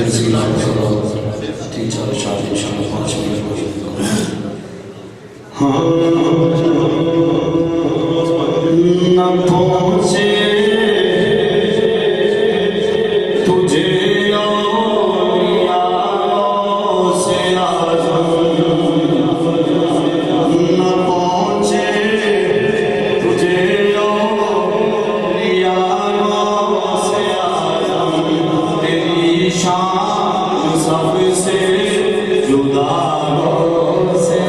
तस्वीर करो 3-4 इंशाल्लाह 5 मिनट हाँ न पहुँचे तुझे सबसे जुदा से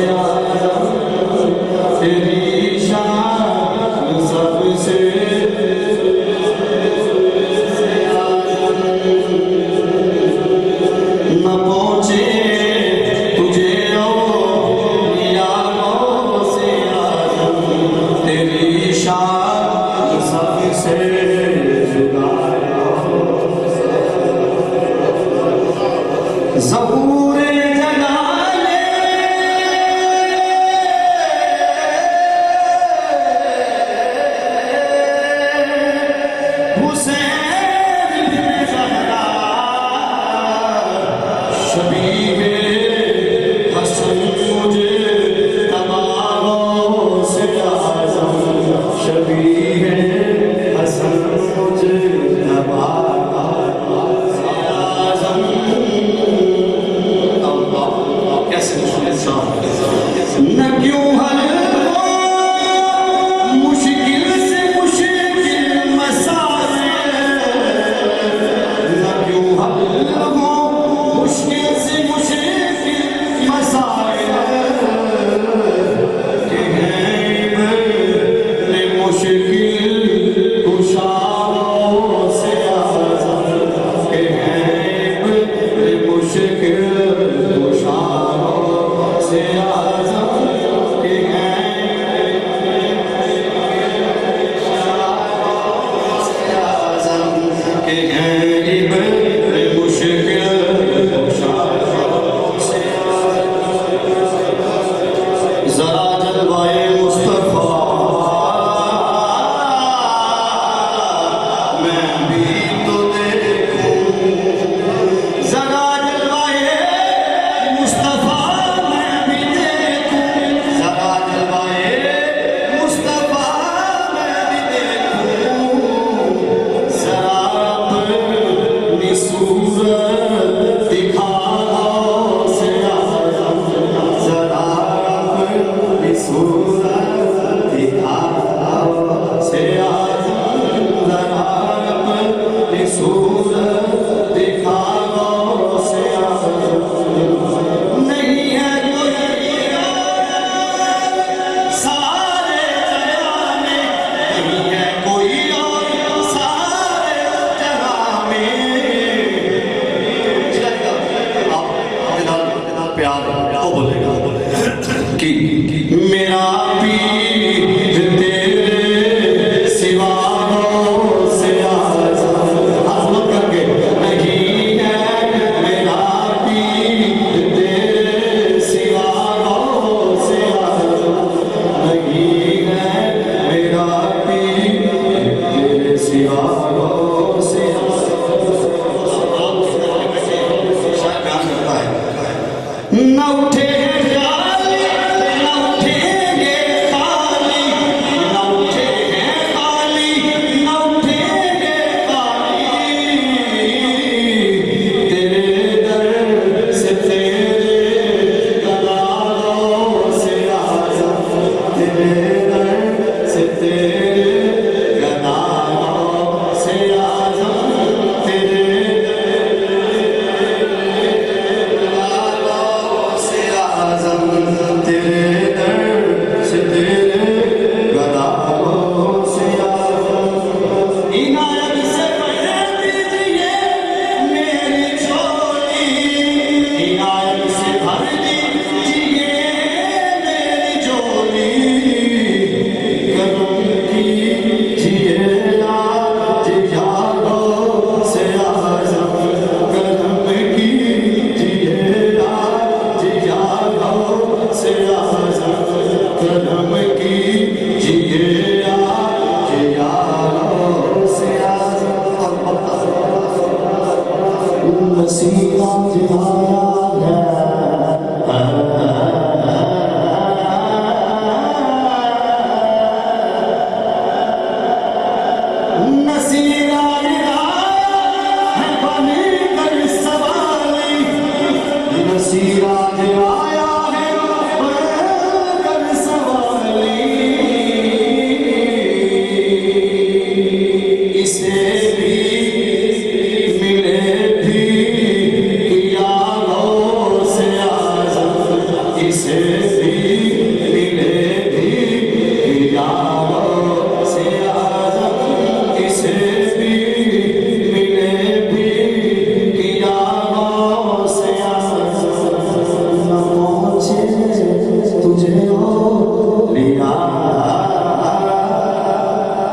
तेरी शान सबसे न पहुँचे तुझे यारों से तेरी शान सबसे जुदा ज़बूरे जलाले हुसैन बिन ज़हरा शबीहे हसन मुझे तबारों से आज़म शबीहे हसन मुझे तबारों से आज़म न क्यों हल मुश्किल से मुश्किल मसाले न क्यों हल मुश्किल से मुश्किल मसाले के हैं बड़े मुश्किल कुशारों से आज़म के हैं बड़े मुश्किल कुशारों से आज़म के हैं के हैं बड़े मुश्किल कुशारों से ज़रा जलवाए मुस्तफ़ा मैं भी तो देखूं ज़रा जलवाए मुस्तफ़ा मैं भी देखूं ज़रा जलवाए मुस्तफ़ा मैं भी देखूं ज़रा अपनी सूरत दिखा से आज़म ज़रा अपनी सूरत दिखा से आज़म ज़रा अपनी सूरत दिखा से आज़म नहीं है कोई सारे जहां में नहीं है कोई और सारे जहां में प्यार वो बोलेगा कि मेरा पीर तेरे सिवा से आज़म हाथ करके नहीं है मेरा पीर तेरे सिवा से आज़म नहीं है मेरा पीर तेरे सिवा से न उठे खाली न उठेंगे खाली न उठे खाली न उठेंगे खाली तेरे दर से तेरे दलालों से आज़म तेरे